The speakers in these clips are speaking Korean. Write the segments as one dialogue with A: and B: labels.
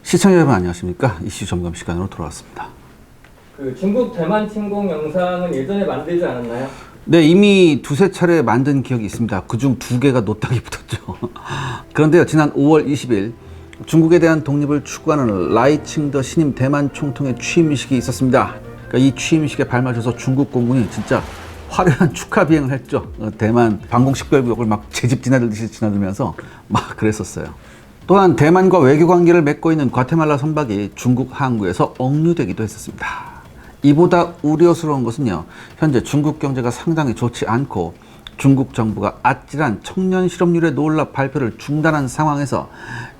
A: 시청자 여러분 안녕하십니까? 이슈 점검 시간으로 돌아왔습니다.
B: 그 중국 대만 침공 영상은 예전에 만들지 않았나요?
A: 네, 이미 두세 차례 만든 기억이 있습니다. 그중 두 개가 노땅이 붙었죠. 그런데요, 지난 5월 20일 중국에 대한 독립을 추구하는 라이칭더 신임 대만 총통의 취임식이 있었습니다. 그러니까 이 취임식에 발맞춰서 중국 공군이 진짜 화려한 축하 비행을 했죠. 대만 방공식별구역을 막 제집 지나들듯이 지나들면서 막 그랬었어요. 또한 대만과 외교 관계를 맺고 있는 과테말라 선박이 중국 항구에서 억류되기도 했었습니다. 이보다 우려스러운 것은요, 현재 중국 경제가 상당히 좋지 않고 중국 정부가 아찔한 청년 실업률의 놀랍 발표를 중단한 상황에서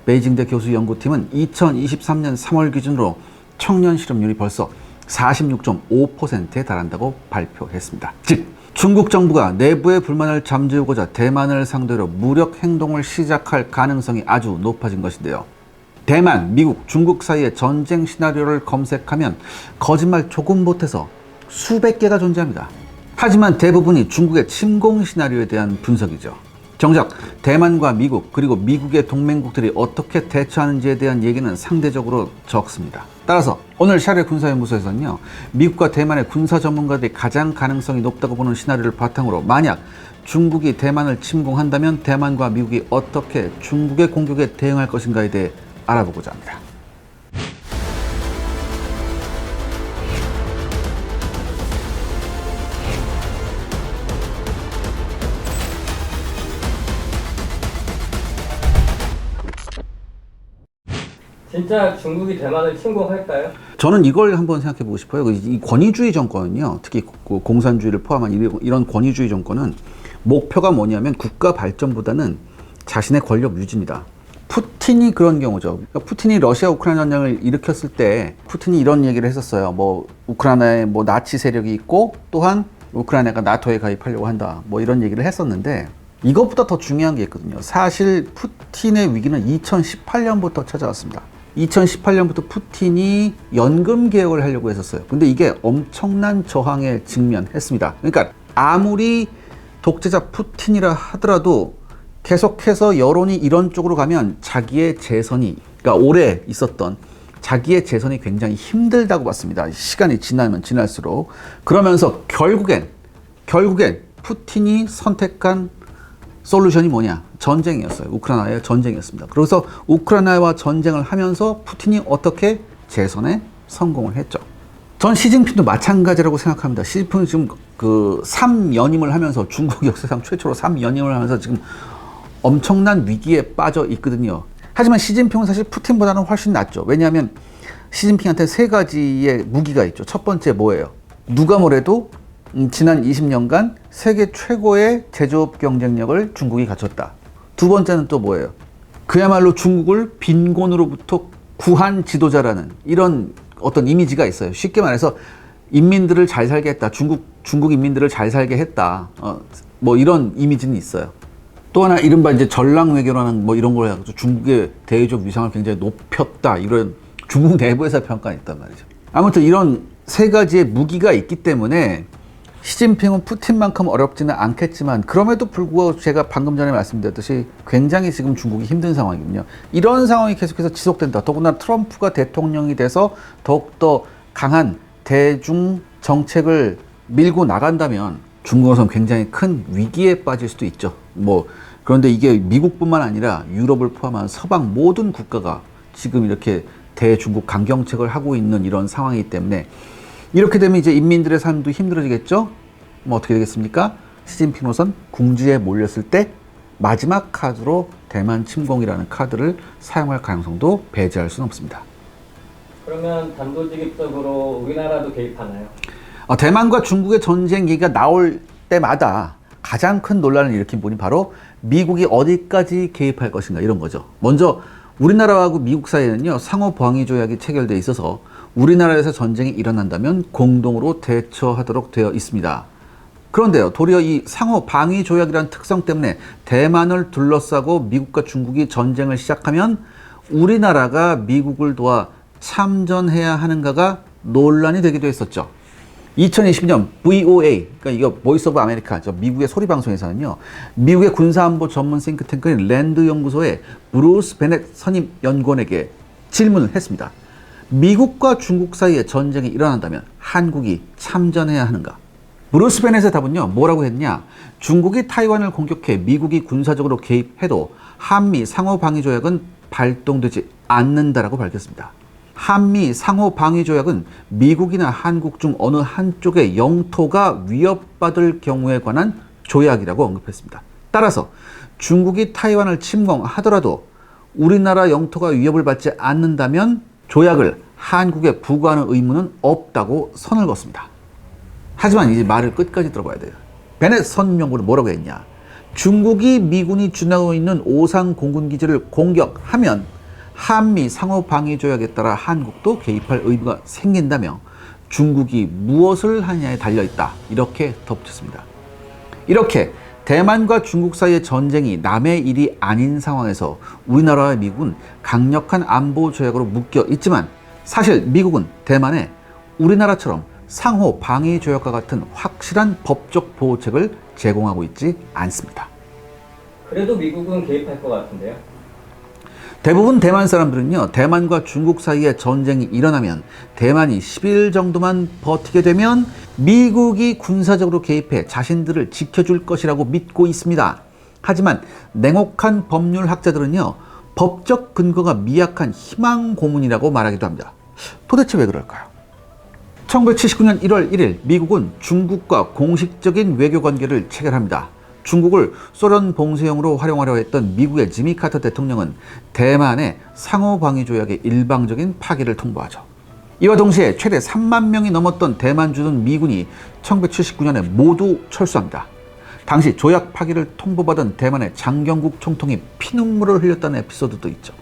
A: 베이징대 교수 연구팀은 2023년 3월 기준으로 청년 실업률이 벌써 46.5%에 달한다고 발표했습니다. 즉, 중국 정부가 내부의 불만을 잠재우고자 대만을 상대로 무력 행동을 시작할 가능성이 아주 높아진 것인데요. 대만, 미국, 중국 사이의 전쟁 시나리오를 검색하면 거짓말 조금 못해서 수백 개가 존재합니다. 하지만 대부분이 중국의 침공 시나리오에 대한 분석이죠. 정작 대만과 미국, 그리고 미국의 동맹국들이 어떻게 대처하는지에 대한 얘기는 상대적으로 적습니다. 따라서 오늘 샤르 군사연구소에서는요, 미국과 대만의 군사 전문가들이 가장 가능성이 높다고 보는 시나리오를 바탕으로 만약 중국이 대만을 침공한다면 대만과 미국이 어떻게 중국의 공격에 대응할 것인가에 대해 알아보고자 합니다.
B: 진짜 중국이 대만을 침공할까요?
A: 저는 이걸 한번 생각해 보고 싶어요. 이 권위주의 정권은요, 특히 공산주의를 포함한 이런 권위주의 정권은 목표가 뭐냐면 국가 발전보다는 자신의 권력 유지입니다. 푸틴이 그런 경우죠. 그러니까 푸틴이 러시아 우크라이나 전쟁을 일으켰을 때 푸틴이 이런 얘기를 했었어요. 우크라이나에 나치 세력이 있고 또한 우크라이나가 나토에 가입하려고 한다. 이런 얘기를 했었는데 이것보다 더 중요한 게 있거든요. 사실 푸틴의 위기는 2018년부터 찾아왔습니다. 2018년부터 푸틴이 연금 개혁을 하려고 했었어요. 근데 이게 엄청난 저항에 직면했습니다. 그러니까 아무리 독재자 푸틴이라 하더라도 계속해서 여론이 이런 쪽으로 가면 자기의 재선이, 그러니까 오래 있었던 자기의 재선이 굉장히 힘들다고 봤습니다. 시간이 지나면 지날수록. 그러면서 결국엔 푸틴이 선택한 솔루션이 뭐냐? 전쟁이었어요. 우크라이나의 전쟁이었습니다. 그래서 우크라이나와 전쟁을 하면서 푸틴이 어떻게 재선에 성공을 했죠. 전 시진핑도 마찬가지라고 생각합니다. 시진핑은 지금 3연임을 하면서 중국 역사상 최초로 3연임을 하면서 지금 엄청난 위기에 빠져 있거든요. 하지만 시진핑은 사실 푸틴보다는 훨씬 낫죠. 왜냐하면 시진핑한테 세 가지의 무기가 있죠. 첫 번째 뭐예요? 누가 뭐래도 지난 20년간 세계 최고의 제조업 경쟁력을 중국이 갖췄다. 두 번째는 또 뭐예요? 그야말로 중국을 빈곤으로부터 구한 지도자라는 이런 어떤 이미지가 있어요. 쉽게 말해서 인민들을 잘 살게 했다. 중국 인민들을 잘 살게 했다. 이런 이미지는 있어요. 또 하나 이른바 이제 전랑 외교라는 이런 걸 해가지고 중국의 대외적 위상을 굉장히 높였다. 이런 중국 내부에서 평가가 있단 말이죠. 아무튼 이런 세 가지의 무기가 있기 때문에 시진핑은 푸틴만큼 어렵지는 않겠지만 그럼에도 불구하고 제가 방금 전에 말씀드렸듯이 굉장히 지금 중국이 힘든 상황이거든요. 이런 상황이 계속해서 지속된다. 더구나 트럼프가 대통령이 돼서 더욱더 강한 대중 정책을 밀고 나간다면 중국으로서는 굉장히 큰 위기에 빠질 수도 있죠. 그런데 이게 미국뿐만 아니라 유럽을 포함한 서방 모든 국가가 지금 이렇게 대중국 강경책을 하고 있는 이런 상황이기 때문에 이렇게 되면 이제 인민들의 삶도 힘들어지겠죠? 어떻게 되겠습니까? 시진핑으로선 궁지에 몰렸을 때 마지막 카드로 대만 침공이라는 카드를 사용할 가능성도 배제할 수는 없습니다.
B: 그러면 단도직입적으로 우리나라도 개입하나요?
A: 대만과 중국의 전쟁 얘기가 나올 때마다 가장 큰 논란을 일으킨 분이 바로 미국이 어디까지 개입할 것인가 이런 거죠. 먼저 우리나라하고 미국 사이에는요, 상호 방위 조약이 체결돼 있어서 우리나라에서 전쟁이 일어난다면 공동으로 대처하도록 되어 있습니다. 그런데요, 도리어 이 상호 방위 조약이라는 특성 때문에 대만을 둘러싸고 미국과 중국이 전쟁을 시작하면 우리나라가 미국을 도와 참전해야 하는가가 논란이 되기도 했었죠. 2020년 VOA, 그러니까 이거 보이스 오브 아메리카, 미국의 소리 방송에서는요, 미국의 군사안보 전문 싱크탱크인 랜드 연구소의 브루스 베넷 선임 연구원에게 질문을 했습니다. 미국과 중국 사이에 전쟁이 일어난다면 한국이 참전해야 하는가? 브루스 베넷의 답은요, 뭐라고 했냐? 중국이 타이완을 공격해 미국이 군사적으로 개입해도 한미 상호방위조약은 발동되지 않는다라고 밝혔습니다. 한미 상호방위조약은 미국이나 한국 중 어느 한쪽의 영토가 위협받을 경우에 관한 조약이라고 언급했습니다. 따라서 중국이 타이완을 침공하더라도 우리나라 영토가 위협을 받지 않는다면 조약을 한국에 부과하는 의무는 없다고 선을 그었습니다. 하지만 이제 말을 끝까지 들어봐야 돼요. 베넷 선명부는 뭐라고 했냐? 중국이 미군이 주둔하고 있는 오산 공군기지를 공격하면 한미 상호방위조약에 따라 한국도 개입할 의무가 생긴다며 중국이 무엇을 하느냐에 달려있다. 이렇게 덧붙였습니다. 이렇게 대만과 중국 사이의 전쟁이 남의 일이 아닌 상황에서 우리나라와 미국은 강력한 안보 조약으로 묶여 있지만 사실 미국은 대만에 우리나라처럼 상호 방위 조약과 같은 확실한 법적 보호책을 제공하고 있지 않습니다.
B: 그래도 미국은 개입할 것 같은데요?
A: 대부분 대만 사람들은요, 대만과 중국 사이에 전쟁이 일어나면 대만이 10일 정도만 버티게 되면 미국이 군사적으로 개입해 자신들을 지켜줄 것이라고 믿고 있습니다. 하지만 냉혹한 법률학자들은요, 법적 근거가 미약한 희망 고문이라고 말하기도 합니다. 도대체 왜 그럴까요? 1979년 1월 1일 미국은 중국과 공식적인 외교 관계를 체결합니다. 중국을 소련 봉쇄용으로 활용하려 했던 미국의 지미 카터 대통령은 대만의 상호방위조약의 일방적인 파기를 통보하죠. 이와 동시에 최대 3만 명이 넘었던 대만 주둔 미군이 1979년에 모두 철수합니다. 당시 조약 파기를 통보받은 대만의 장경국 총통이 피눈물을 흘렸다는 에피소드도 있죠.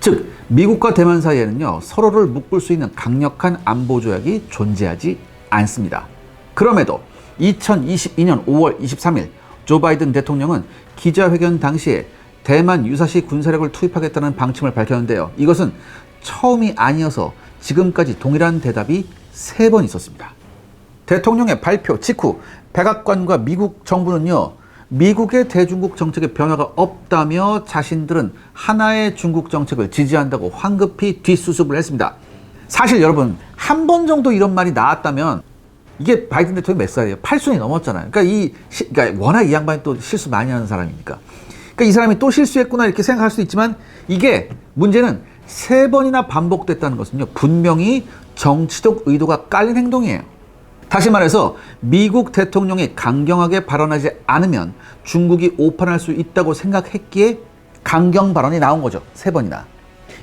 A: 즉 미국과 대만 사이에는요, 서로를 묶을 수 있는 강력한 안보 조약이 존재하지 않습니다. 그럼에도 2022년 5월 23일 조 바이든 대통령은 기자회견 당시에 대만 유사시 군사력을 투입하겠다는 방침을 밝혔는데요. 이것은 처음이 아니어서 지금까지 동일한 대답이 3번 있었습니다. 대통령의 발표 직후 백악관과 미국 정부는요, 미국의 대중국 정책에 변화가 없다며 자신들은 하나의 중국 정책을 지지한다고 황급히 뒷수습을 했습니다. 사실 여러분, 한 번 정도 이런 말이 나왔다면 이게 바이든 대통령이 몇 살이에요? 8순이 넘었잖아요. 그러니까 워낙 이 양반이 또 실수 많이 하는 사람이니까. 그러니까 이 사람이 또 실수했구나 이렇게 생각할 수 있지만 이게 문제는 3번이나 반복됐다는 것은요, 분명히 정치적 의도가 깔린 행동이에요. 다시 말해서 미국 대통령이 강경하게 발언하지 않으면 중국이 오판할 수 있다고 생각했기에 강경 발언이 나온 거죠. 3번이나.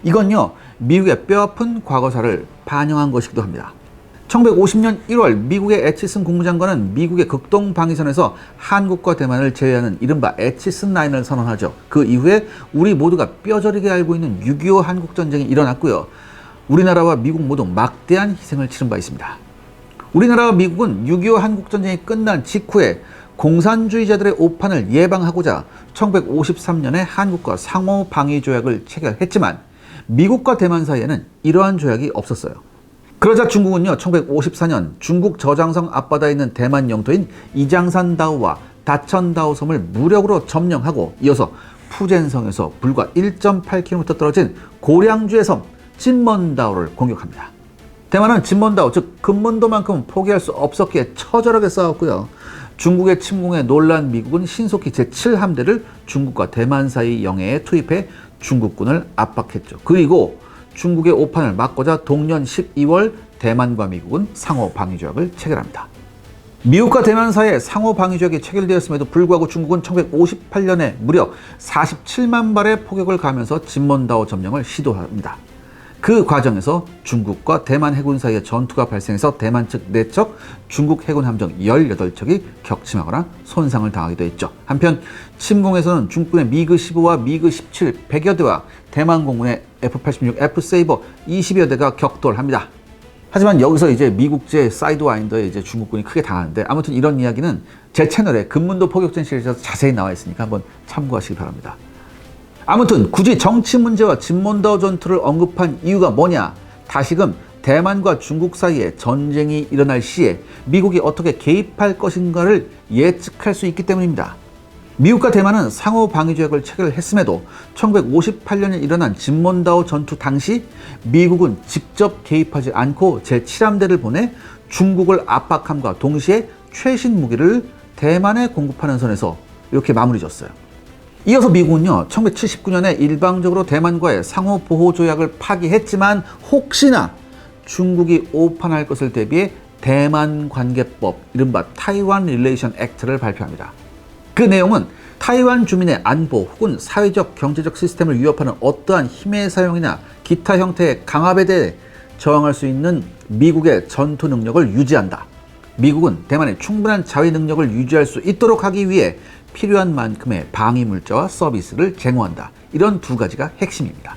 A: 이건요, 미국의 뼈아픈 과거사를 반영한 것이기도 합니다. 1950년 1월 미국의 애치슨 국무장관은 미국의 극동 방위선에서 한국과 대만을 제외하는 이른바 애치슨 라인을 선언하죠. 그 이후에 우리 모두가 뼈저리게 알고 있는 6.25 한국전쟁이 일어났고요. 우리나라와 미국 모두 막대한 희생을 치른 바 있습니다. 우리나라와 미국은 6.25 한국전쟁이 끝난 직후에 공산주의자들의 오판을 예방하고자 1953년에 한국과 상호방위조약을 체결했지만 미국과 대만 사이에는 이러한 조약이 없었어요. 그러자 중국은요, 1954년 중국 저장성 앞바다에 있는 대만 영토인 이장산다오와 다천다오 섬을 무력으로 점령하고 이어서 푸젠성에서 불과 1.8km 떨어진 고량주의 섬 진먼다오를 공격합니다. 대만은 진먼다오, 즉 금문도만큼은 포기할 수 없었기에 처절하게 싸웠고요. 중국의 침공에 놀란 미국은 신속히 제7함대를 중국과 대만 사이 영해에 투입해 중국군을 압박했죠. 그리고 중국의 오판을 막고자 동년 12월 대만과 미국은 상호방위조약을 체결합니다. 미국과 대만 사이에 상호방위조약이 체결되었음에도 불구하고 중국은 1958년에 무려 47만 발의 포격을 가하면서 진먼다오 점령을 시도합니다. 그 과정에서 중국과 대만 해군 사이에 전투가 발생해서 대만 측 4척, 중국 해군 함정 18척이 격침하거나 손상을 당하기도 했죠. 한편 침공에서는 중국군의 미그 15와 미그 17 100여 대와 대만 공군의 F-86 F-세이버 20여 대가 격돌합니다. 하지만 여기서 이제 미국제 사이드와인더에 이제 중국군이 크게 당하는데, 아무튼 이런 이야기는 제 채널에 금문도 포격전 시리즈에서 자세히 나와 있으니까 한번 참고하시기 바랍니다. 아무튼 굳이 정치 문제와 진먼다오 전투를 언급한 이유가 뭐냐? 다시금 대만과 중국 사이에 전쟁이 일어날 시에 미국이 어떻게 개입할 것인가를 예측할 수 있기 때문입니다. 미국과 대만은 상호 방위 조약을 체결했음에도 1958년에 일어난 진몬다오 전투 당시 미국은 직접 개입하지 않고 제7함대를 보내 중국을 압박함과 동시에 최신 무기를 대만에 공급하는 선에서 이렇게 마무리 졌어요. 이어서 미국은요, 1979년에 일방적으로 대만과의 상호 보호 조약을 파기했지만 혹시나 중국이 오판할 것을 대비해 대만 관계법, 이른바 타이완 릴레이션 액트를 발표합니다. 그 내용은 타이완 주민의 안보 혹은 사회적 경제적 시스템을 위협하는 어떠한 힘의 사용이나 기타 형태의 강압에 대해 저항할 수 있는 미국의 전투 능력을 유지한다. 미국은 대만의 충분한 자위 능력을 유지할 수 있도록 하기 위해 필요한 만큼의 방위 물자와 서비스를 제공한다. 이런 두 가지가 핵심입니다.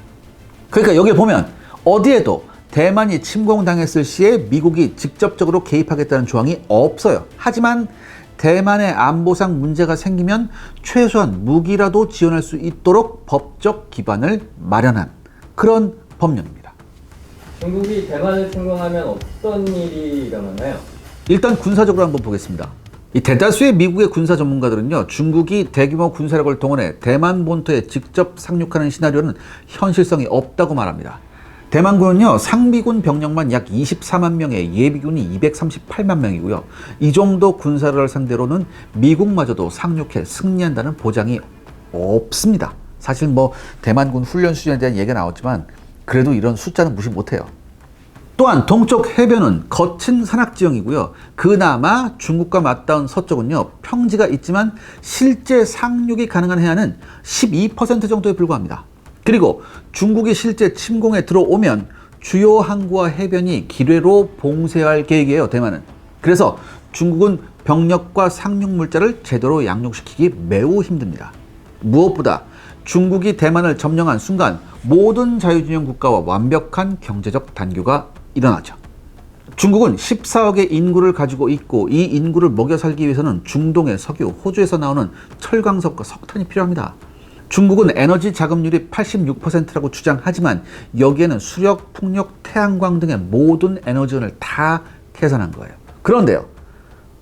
A: 그러니까 여기 보면 어디에도 대만이 침공당했을 시에 미국이 직접적으로 개입하겠다는 조항이 없어요. 하지만 대만의 안보상 문제가 생기면 최소한 무기라도 지원할 수 있도록 법적 기반을 마련한 그런 법령입니다.
B: 중국이 대만을 침공하면 어떤 일이 일어나나요?
A: 일단 군사적으로 한번 보겠습니다. 이 대다수의 미국의 군사 전문가들은요, 중국이 대규모 군사력을 동원해 대만 본토에 직접 상륙하는 시나리오는 현실성이 없다고 말합니다. 대만군은요, 상비군 병력만 약 24만 명에 예비군이 238만 명이고요. 이 정도 군사를 상대로는 미국마저도 상륙해 승리한다는 보장이 없습니다. 사실 뭐 대만군 훈련 수준에 대한 얘기가 나왔지만 그래도 이런 숫자는 무시 못해요. 또한 동쪽 해변은 거친 산악지형이고요. 그나마 중국과 맞닿은 서쪽은요, 평지가 있지만 실제 상륙이 가능한 해안은 12% 정도에 불과합니다. 그리고 중국이 실제 침공에 들어오면 주요 항구와 해변이 기뢰로 봉쇄할 계획이에요, 대만은. 그래서 중국은 병력과 상륙 물자를 제대로 양육시키기 매우 힘듭니다. 무엇보다 중국이 대만을 점령한 순간 모든 자유진영 국가와 완벽한 경제적 단교가 일어나죠. 중국은 14억의 인구를 가지고 있고 이 인구를 먹여 살기 위해서는 중동의 석유, 호주에서 나오는 철광석과 석탄이 필요합니다. 중국은 에너지 자금률이 86%라고 주장하지만 여기에는 수력, 풍력, 태양광 등의 모든 에너지원을 다 계산한 거예요. 그런데요,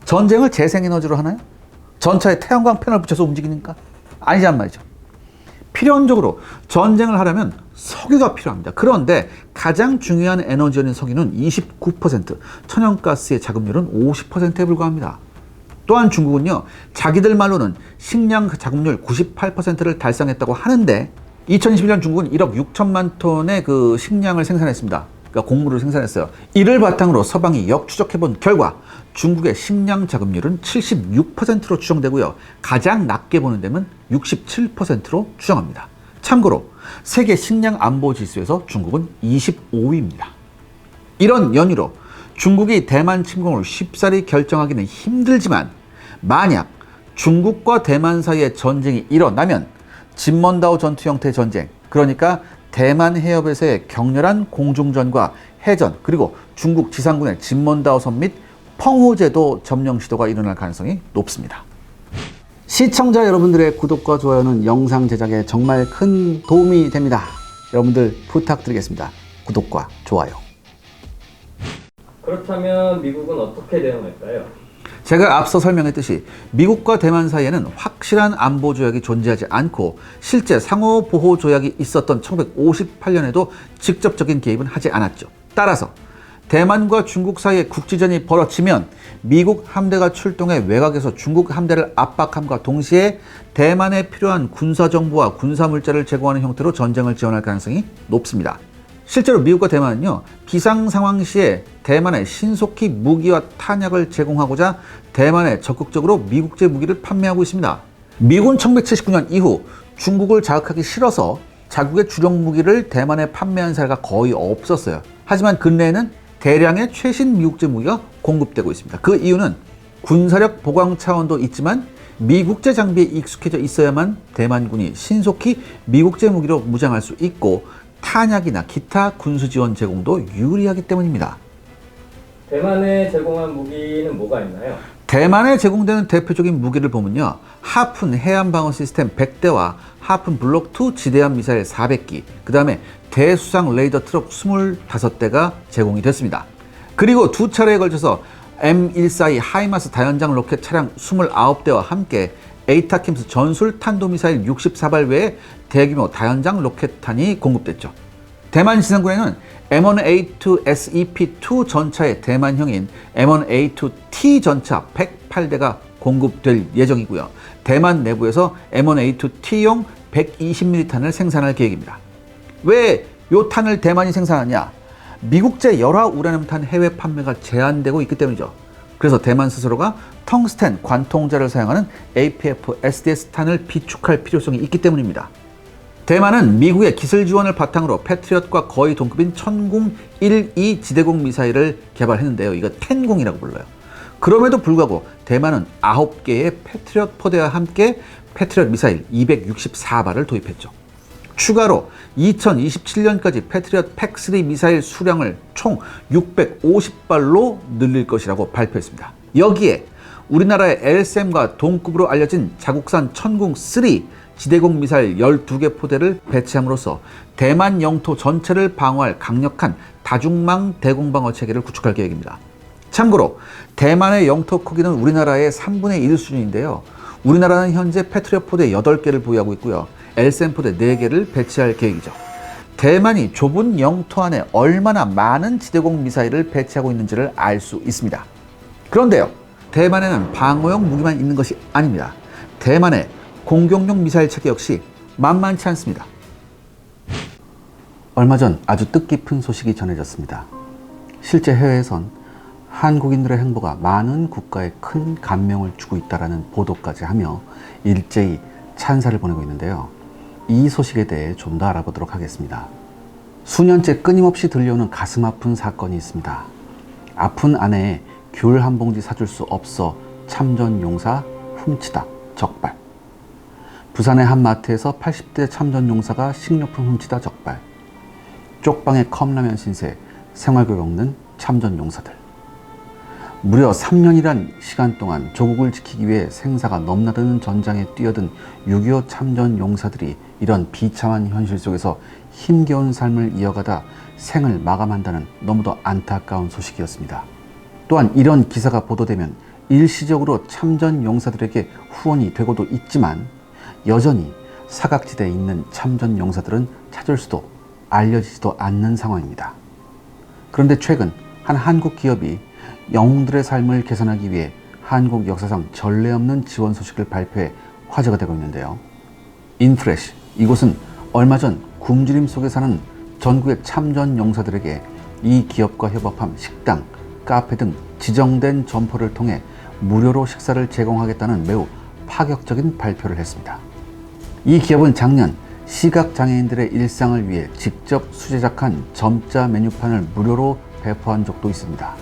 A: 전쟁을 재생에너지로 하나요? 전차에 태양광 패널 붙여서 움직이니까? 아니란 말이죠. 필연적으로 전쟁을 하려면 석유가 필요합니다. 그런데 가장 중요한 에너지원인 석유는 29%, 천연가스의 자급률은 50%에 불과합니다. 또한 중국은요, 자기들 말로는 식량 자급률 98%를 달성했다고 하는데 2021년 중국은 1억 6천만 톤의 그 식량을 생산했습니다. 그러니까 곡물을 생산했어요. 이를 바탕으로 서방이 역추적해본 결과 중국의 식량 자급률은 76%로 추정되고요. 가장 낮게 보는 데는 67%로 추정합니다. 참고로 세계 식량 안보 지수에서 중국은 25위입니다. 이런 연유로 중국이 대만 침공을 쉽사리 결정하기는 힘들지만 만약 중국과 대만 사이에 전쟁이 일어나면 진먼다오 전투 형태의 전쟁, 그러니까 대만 해협에서의 격렬한 공중전과 해전, 그리고 중국 지상군의 진먼다오 섬 및 펑호제도 점령 시도가 일어날 가능성이 높습니다. 시청자 여러분들의 구독과 좋아요는 영상 제작에 정말 큰 도움이 됩니다. 여러분들 부탁드리겠습니다. 구독과 좋아요.
B: 그렇다면 미국은 어떻게 대응할까요?
A: 제가 앞서 설명했듯이 미국과 대만 사이에는 확실한 안보 조약이 존재하지 않고 실제 상호 보호 조약이 있었던 1958년에도 직접적인 개입은 하지 않았죠. 따라서 대만과 중국 사이에 국지전이 벌어지면 미국 함대가 출동해 외곽에서 중국 함대를 압박함과 동시에 대만에 필요한 군사정보와 군사물자를 제공하는 형태로 전쟁을 지원할 가능성이 높습니다. 실제로 미국과 대만은요, 비상상황 시에 대만에 신속히 무기와 탄약을 제공하고자 대만에 적극적으로 미국제 무기를 판매하고 있습니다. 미국은 1979년 이후 중국을 자극하기 싫어서 자국의 주력 무기를 대만에 판매한 사례가 거의 없었어요. 하지만 근래에는 대량의 최신 미국제 무기가 공급되고 있습니다. 그 이유는 군사력 보강 차원도 있지만 미국제 장비에 익숙해져 있어야만 대만군이 신속히 미국제 무기로 무장할 수 있고 탄약이나 기타 군수 지원 제공도 유리하기 때문입니다.
B: 대만에 제공한 무기는 뭐가 있나요?
A: 대만에 제공되는 대표적인 무기를 보면요, 하푼 해안 방어 시스템 100대와 하푼 블록 2 지대함 미사일 400기, 그 다음에 대수상 레이더 트럭 25대가 제공이 됐습니다. 그리고 두 차례에 걸쳐서 M142 하이마스 다연장 로켓 차량 29대와 함께 에이타킴스 전술 탄도미사일 64발 외에 대규모 다연장 로켓탄이 공급됐죠. 대만 지상군에는 M1A2 SEP-2 전차의 대만형인 M1A2T 전차 108대가 공급될 예정이고요. 대만 내부에서 M1A2T용 120mm 탄을 생산할 계획입니다. 왜 이 탄을 대만이 생산하냐? 미국제 열화 우라늄탄 해외 판매가 제한되고 있기 때문이죠. 그래서 대만 스스로가 텅스텐 관통자를 사용하는 APF-SDS 탄을 비축할 필요성이 있기 때문입니다. 대만은 미국의 기술 지원을 바탕으로 패트리엇과 거의 동급인 천궁 1-2 지대공 미사일을 개발했는데요. 이거 텐공이라고 불러요. 그럼에도 불구하고 대만은 9개의 패트리엇 포대와 함께 패트리엇 미사일 264발을 도입했죠. 추가로 2027년까지 패트리엇 팩3 미사일 수량을 총 650발로 늘릴 것이라고 발표했습니다. 여기에 우리나라의 LSM과 동급으로 알려진 자국산 천궁3 지대공 미사일 12개 포대를 배치함으로써 대만 영토 전체를 방어할 강력한 다중망 대공방어 체계를 구축할 계획입니다. 참고로 대만의 영토 크기는 우리나라의 3분의 1 수준인데요. 우리나라는 현재 패트리엇 포대 8개를 보유하고 있고요. LSM 포대 4개를 배치할 계획이죠. 대만이 좁은 영토 안에 얼마나 많은 지대공 미사일을 배치하고 있는지를 알 수 있습니다. 그런데요, 대만에는 방어용 무기만 있는 것이 아닙니다. 대만의 공격용 미사일 체계 역시 만만치 않습니다. 얼마 전 아주 뜻깊은 소식이 전해졌습니다. 실제 해외에선 한국인들의 행보가 많은 국가에 큰 감명을 주고 있다는 보도까지 하며 일제히 찬사를 보내고 있는데요. 이 소식에 대해 좀 더 알아보도록 하겠습니다. 수년째 끊임없이 들려오는 가슴 아픈 사건이 있습니다. 아픈 아내의 귤 한 봉지 사줄 수 없어 참전용사 훔치다 적발. 부산의 한 마트에서 80대 참전용사가 식료품 훔치다 적발. 쪽방의 컵라면 신세, 생활고를 겪는 참전용사들. 무려 3년이란 시간 동안 조국을 지키기 위해 생사가 넘나드는 전장에 뛰어든 6.25 참전 용사들이 이런 비참한 현실 속에서 힘겨운 삶을 이어가다 생을 마감한다는 너무도 안타까운 소식이었습니다. 또한 이런 기사가 보도되면 일시적으로 참전 용사들에게 후원이 되고도 있지만 여전히 사각지대에 있는 참전 용사들은 찾을 수도 알려지지도 않는 상황입니다. 그런데 최근 한 한국 기업이 영웅들의 삶을 개선하기 위해 한국 역사상 전례 없는 지원 소식을 발표해 화제가 되고 있는데요. 인프레시, 이곳은 얼마 전 굶주림 속에 사는 전국의 참전 용사들에게 이 기업과 협업한 식당, 카페 등 지정된 점포를 통해 무료로 식사를 제공하겠다는 매우 파격적인 발표를 했습니다. 이 기업은 작년 시각장애인들의 일상을 위해 직접 수제작한 점자 메뉴판을 무료로 배포한 적도 있습니다.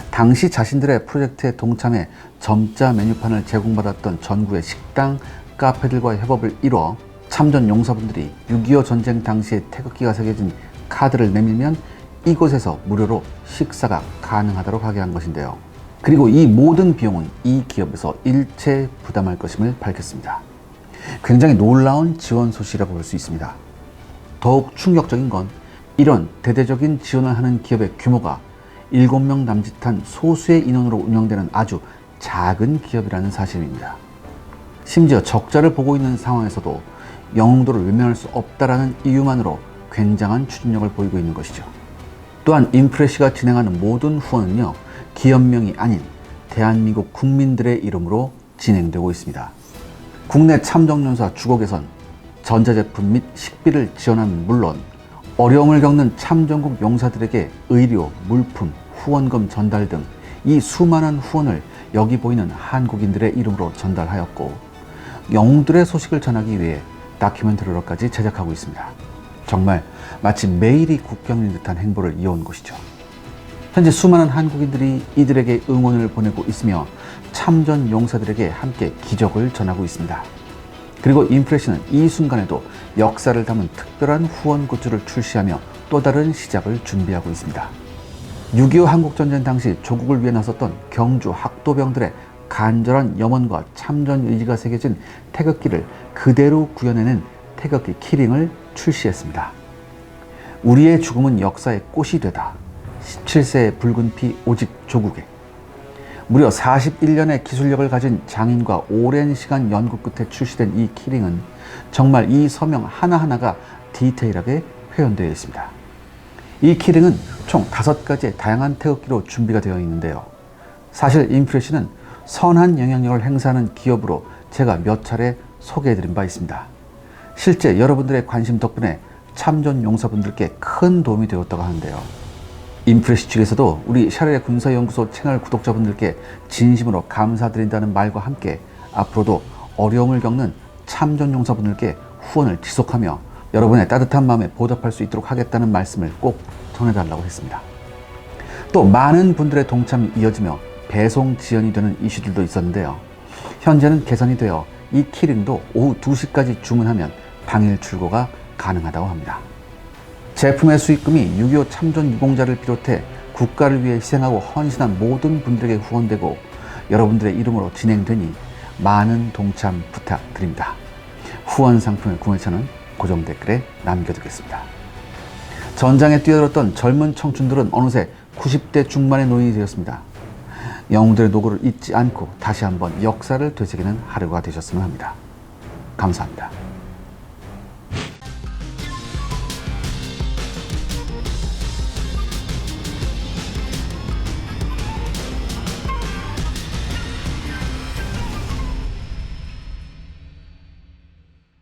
A: 당시 자신들의 프로젝트에 동참해 점자 메뉴판을 제공받았던 전국의 식당, 카페들과 협업을 이뤄 참전 용사분들이 6.25 전쟁 당시에 태극기가 새겨진 카드를 내밀면 이곳에서 무료로 식사가 가능하도록 하게 한 것인데요. 그리고 이 모든 비용은 이 기업에서 일체 부담할 것임을 밝혔습니다. 굉장히 놀라운 지원 소식이라고 볼 수 있습니다. 더욱 충격적인 건 이런 대대적인 지원을 하는 기업의 규모가 7명 남짓한 소수의 인원으로 운영되는 아주 작은 기업이라는 사실입니다. 심지어 적자를 보고 있는 상황에서도 영웅도를 외면할 수 없다라는 이유만으로 굉장한 추진력을 보이고 있는 것이죠. 또한 인프레시가 진행하는 모든 후원은요, 기업명이 아닌 대한민국 국민들의 이름으로 진행되고 있습니다. 국내 참전용사 주거 개선, 전자제품 및 식비를 지원하는 물론 어려움을 겪는 참전국 용사들에게 의료, 물품, 후원금 전달 등 이 수많은 후원을 여기 보이는 한국인들의 이름으로 전달하였고 영웅들의 소식을 전하기 위해 다큐멘터리로까지 제작하고 있습니다. 정말 마치 매일이 국경인 듯한 행보를 이어온 것이죠. 현재 수많은 한국인들이 이들에게 응원을 보내고 있으며 참전 용사들에게 함께 기적을 전하고 있습니다. 그리고 인프레시는 이 순간에도 역사를 담은 특별한 후원 굿즈를 출시하며 또 다른 시작을 준비하고 있습니다. 6.25 한국전쟁 당시 조국을 위해 나섰던 경주 학도병들의 간절한 염원과 참전 의지가 새겨진 태극기를 그대로 구현해낸 태극기 키링을 출시했습니다. 우리의 죽음은 역사의 꽃이 되다. 17세의 붉은 피 오직 조국에. 무려 41년의 기술력을 가진 장인과 오랜 시간 연구 끝에 출시된 이 키링은 정말 이 서명 하나하나가 디테일하게 회원되어 있습니다. 이 키링은 총 5가지의 다양한 태극기로 준비가 되어 있는데요. 사실 인프레시는 선한 영향력을 행사하는 기업으로 제가 몇 차례 소개해드린 바 있습니다. 실제 여러분들의 관심 덕분에 참전 용사분들께 큰 도움이 되었다고 하는데요. 인프레시 측에서도 우리 샤렐의 군사연구소 채널 구독자분들께 진심으로 감사드린다는 말과 함께 앞으로도 어려움을 겪는 참전 용사분들께 후원을 지속하며 여러분의 따뜻한 마음에 보답할 수 있도록 하겠다는 말씀을 꼭 전해달라고 했습니다. 또 많은 분들의 동참이 이어지며 배송 지연이 되는 이슈들도 있었는데요. 현재는 개선이 되어 이 키링도 오후 2시까지 주문하면 당일 출고가 가능하다고 합니다. 제품의 수익금이 6.25 참전 유공자를 비롯해 국가를 위해 희생하고 헌신한 모든 분들에게 후원되고 여러분들의 이름으로 진행되니 많은 동참 부탁드립니다. 후원 상품의 구매처는 고정 댓글에 남겨두겠습니다. 전장에 뛰어들었던 젊은 청춘들은 어느새 90대 중반의 노인이 되었습니다. 영웅들의 노고를 잊지 않고 다시 한번 역사를 되새기는 하루가 되셨으면 합니다. 감사합니다.